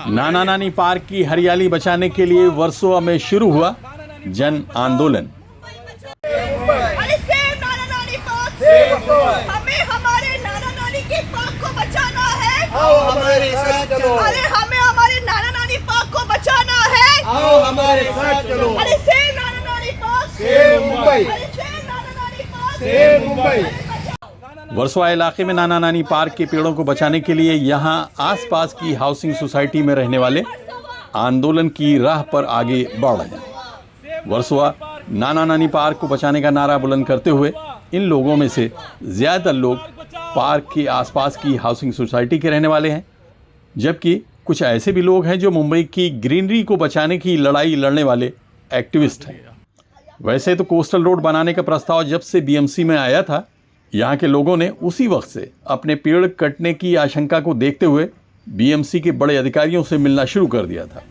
नाना नानी पार्क की हरियाली बचाने के लिए वर्सोवा में शुरू हुआ जन आंदोलन। अरे सेव नाना नानी पार्क, हमें हमारे नाना नानी के पार्क को बचाना है। आओ हमारे साथ चलो। अरे हमें हमारे नाना नानी पार्क को बचाना है। आओ हमारे साथ चलो। अरे सेव नाना नानी पार्क, सेव मुंबई, अरे सेव नाना नानी पार्क, सेव मुंबई। वर्सोवा इलाके में नाना नानी पार्क के पेड़ों को बचाने के लिए यहां आसपास की हाउसिंग सोसाइटी में रहने वाले आंदोलन की राह पर आगे बढ़ रहे हैं। वर्सोवा नाना नानी पार्क को बचाने का नारा बुलंद करते हुए इन लोगों में से ज़्यादातर लोग पार्क के आसपास की हाउसिंग सोसाइटी के रहने वाले हैं, जबकि कुछ ऐसे भी लोग हैं जो मुंबई की ग्रीनरी को बचाने की लड़ाई लड़ने वाले एक्टिविस्ट हैं। वैसे तो कोस्टल रोड बनाने का प्रस्ताव जब से बीएमसी में आया था, यहाँ के लोगों ने उसी वक्त से अपने पेड़ कटने की आशंका को देखते हुए बीएमसी के बड़े अधिकारियों से मिलना शुरू कर दिया था।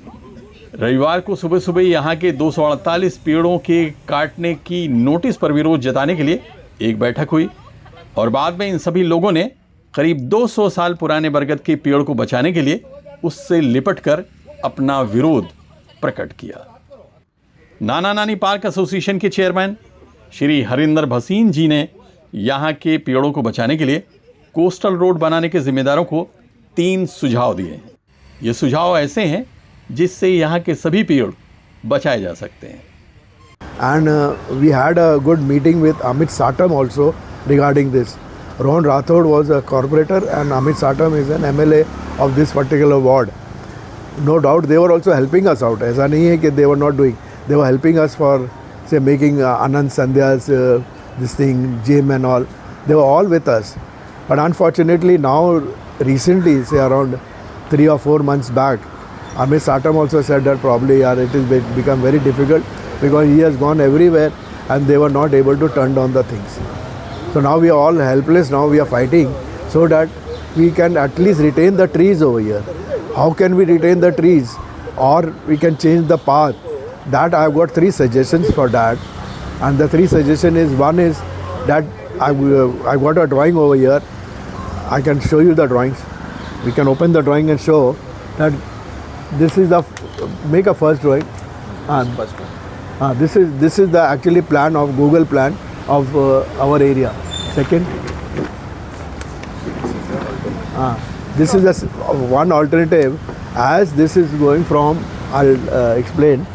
रविवार को सुबह सुबह यहाँ के 248 पेड़ों के काटने की नोटिस पर विरोध जताने के लिए एक बैठक हुई और बाद में इन सभी लोगों ने करीब 200 साल पुराने बरगद के पेड़ को बचाने के लिए उससे लिपट कर अपना विरोध प्रकट किया। नाना नानी पार्क एसोसिएशन के चेयरमैन श्री हरिंदर भसीन जी ने यहाँ के पेड़ों को बचाने के लिए कोस्टल रोड बनाने के जिम्मेदारों को 3 सुझाव दिए हैं। ये सुझाव ऐसे हैं जिससे यहाँ के सभी पेड़ बचाए जा सकते हैं। And we had a good meeting with Amit Satam also regarding this. Rohan Rathod was a corporator and Amit Satam is an MLA of this particular ward. No doubt they were also helping us out. ऐसा नहीं है कि they were not doing. They were helping us for say making Anand Sandhya's this thing, gym and all. They were all with us. But unfortunately now recently, say around 3 or 4 months back, Amit Satam also said that probably it is become very difficult because he has gone everywhere and they were not able to turn down the things. So now we are all helpless, now we are fighting so that we can at least retain the trees over here. How can we retain the trees? Or we can change the path. That I have got 3 suggestions for that. And the 3 suggestions is, one is that I got a drawing over here. I can show you the drawings. We can open the drawing and show that this is the, make a first drawing. This is the actually plan of Google plan of our area. Second, this is the one alternative. As this is going from, I'll explain.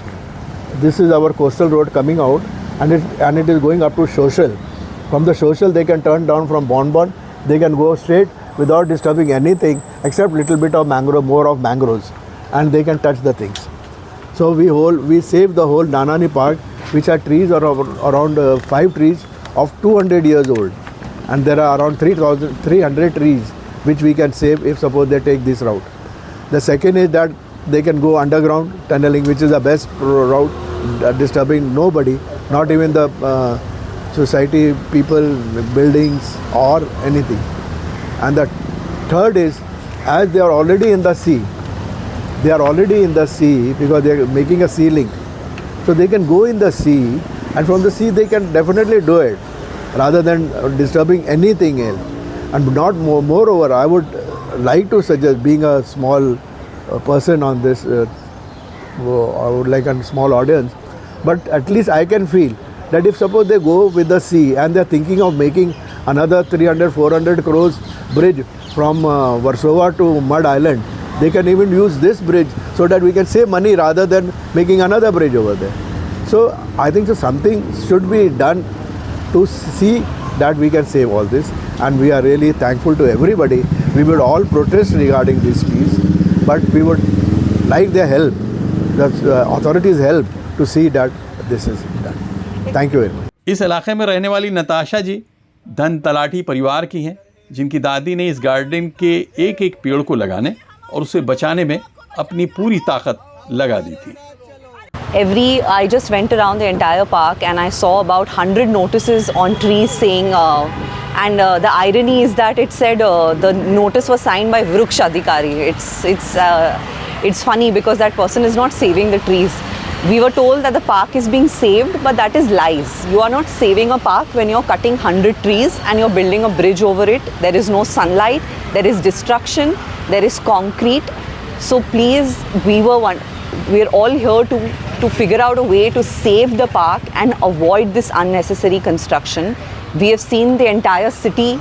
This is our coastal road coming out, and it is going up to Social. From the Social, they can turn down from Bon. They can go straight without disturbing anything except little bit of mangrove, more of mangroves, and they can touch the things. So we save the whole Nanani Park, which are trees are around 5 trees of 200 years old, and there are around 300 trees which we can save if suppose they take this route. The second is that they can go underground tunneling, which is the best route, disturbing nobody, not even the society people, buildings or anything. And the third is, as they are already in the sea, because they are making a sea link, so they can go in the sea, and from the sea they can definitely do it rather than disturbing anything else. And not moreover, I would like to suggest, being a small person on this, I would like a small audience, but at least I can feel that if suppose they go with the sea and they are thinking of making another 300-400 crores bridge from Warsaw to Mud Island, they can even use this bridge so that we can save money rather than making another bridge over there. So I think something should be done to see that we can save all this, and we are really thankful to everybody. We would all protest regarding these trees, but we would like their help, the authorities' help, to see that this is done. Thank you very much. इस इलाके में रहने वाली नताशा जी धन तलाठी परिवार की हैं, जिनकी दादी ने इस गार्डन के एक पेड़ को लगाने और उसे बचाने में अपनी पूरी ताकत लगा दी थी। I just went around the entire park and I saw about 100 notices on trees saying, the irony is that it said the notice was signed by Vruksha Adhikari. It's funny because that person is not saving the trees. We were told that the park is being saved, but that is lies. You are not saving a park when you're cutting 100 trees and you're building a bridge over it. There is no sunlight, there is destruction, there is concrete. So please, we're all here to figure out a way to save the park and avoid this unnecessary construction. We have seen the entire city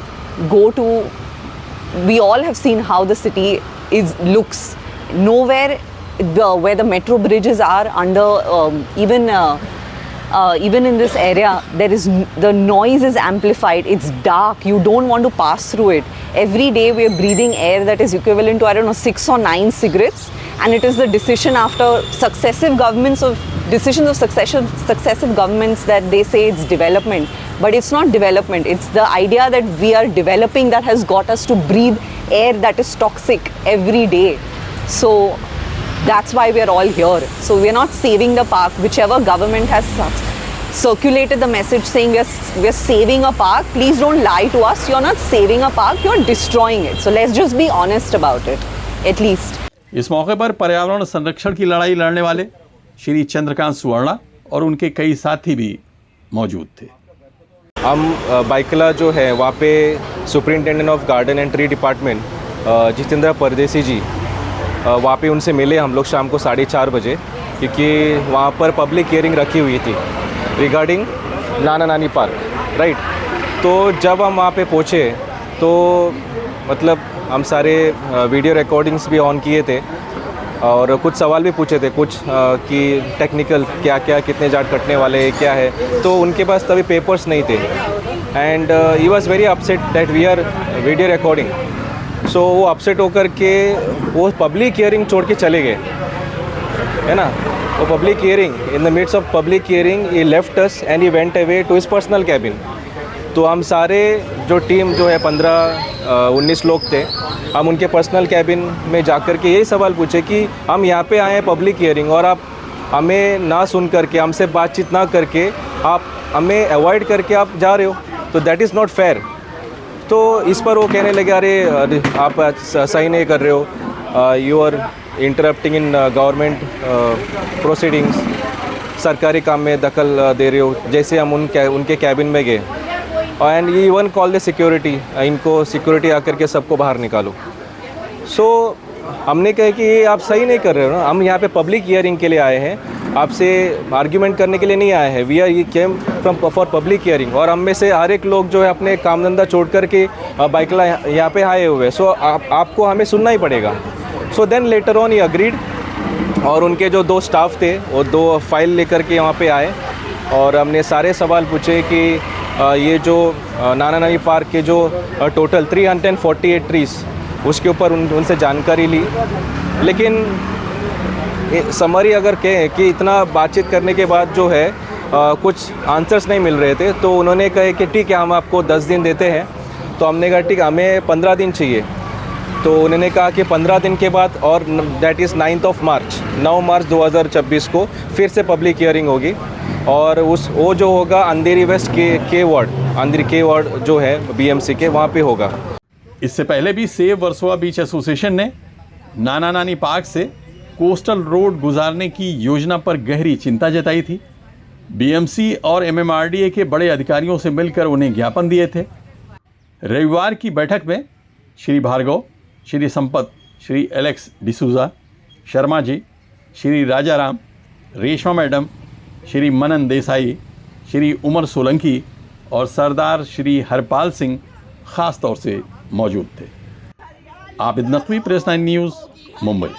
we all have seen how the city looks. Nowhere where the metro bridges are under, even in this area, the noise is amplified. It's dark. You don't want to pass through it. Every day we are breathing air that is equivalent to 6 or 9 cigarettes, and it is the decision after successive governments that they say it's development, but it's not development. It's the idea that we are developing that has got us to breathe air that is toxic every day. So that's why we are all here. So we are not saving the park. Whichever government has circulated the message saying we are saving a park, please don't lie to us. You're not saving a park, you're destroying it. So let's just be honest about it, at least. इस मौके पर पर्यावरण संरक्षण की लड़ाई लड़ने वाले श्री चंद्रकांत सुवर्णा और उनके कई साथी भी मौजूद थे। हम बाइकला जो है वहाँ पे superintendent of garden and tree department Jitendra परदेसी जी, वहाँ पे उनसे मिले हम लोग शाम को 4:30 बजे, क्योंकि वहाँ पर पब्लिक हियरिंग रखी हुई थी रिगार्डिंग नाना नानी पार्क, राइट। तो जब हम वहाँ पे पहुँचे तो मतलब हम सारे वीडियो रिकॉर्डिंग्स भी ऑन किए थे और कुछ सवाल भी पूछे थे, कुछ कि टेक्निकल क्या क्या कितने जाट कटने वाले क्या है, तो उनके पास तभी पेपर्स नहीं थे and he was very upset that we are video recording. So वो अपसेट होकर के वो पब्लिक हियरिंग छोड़ के चले गए, है ना। वो public hearing, in the midst of public hearing he left us and he went away to his personal cabin. तो हम सारे जो टीम जो है 15-19 लोग थे, हम उनके पर्सनल कैबिन में जाकर के यही सवाल पूछे कि हम यहाँ पे आए हैं पब्लिक हियरिंग और आप हमें ना सुन करके, हमसे बातचीत ना करके आप हमें अवॉइड करके आप जा रहे हो, तो दैट इज़ नॉट फेयर। तो इस पर वो कहने लगे अरे आप सही नहीं कर रहे हो, you are interrupting in government proceedings, सरकारी काम में दखल दे रहे हो। जैसे हम उनके कैबिन में गए एंड ये इवन कॉल द सिक्योरिटी, इनको सिक्योरिटी आकर के सबको बाहर निकालो। सो हमने कहा कि ये आप सही नहीं कर रहे हो ना, हम यहाँ पे पब्लिक हियरिंग के लिए आए हैं, आपसे आर्ग्यूमेंट करने के लिए नहीं आए हैं। वी आर ये came from for public hearing और हम में से हर एक लोग जो है अपने काम धंधा छोड़ कर के बाइकला यहाँ पे आए हुए, सो आपको हमें सुनना ही पड़ेगा। So then later on he agreed और उनके जो 2 स्टाफ थे वो 2 फाइल लेकर के वहाँ पे आए और हमने सारे सवाल पूछे कि ये जो नाना नानी पार्क के जो टोटल 348 ट्रीज़ उसके ऊपर उनसे जानकारी ली। लेकिन समरी अगर कहें कि इतना बातचीत करने के बाद जो है कुछ आंसर्स नहीं मिल रहे थे, तो उन्होंने कहे कि ठीक है हम आपको 10 दिन देते हैं। तो हमने कहा ठीक, हमें 15 दिन चाहिए। तो उन्होंने कहा कि 15 दिन के बाद और दैट इज़ 9 मार्च 2026 को फिर से पब्लिक हियरिंग होगी और वो जो होगा अंधेरी वेस्ट के वार्ड जो है BMC के वहाँ पे होगा। इससे पहले भी सेव वर्सोवा बीच एसोसिएशन ने नाना नानी पार्क से कोस्टल रोड गुजारने की योजना पर गहरी चिंता जताई थी। BMC और MMRDA के बड़े अधिकारियों से मिलकर उन्हें ज्ञापन दिए थे। रविवार की बैठक में श्री भार्गव, श्री संपत, श्री एलेक्स डिसूजा, शर्मा जी, श्री राजाराम, रेशमा मैडम, श्री मनन देसाई, श्री उमर सोलंकी और सरदार श्री हरपाल सिंह खास तौर से मौजूद थे। Abid Naqvi, press 9 news, Mumbai.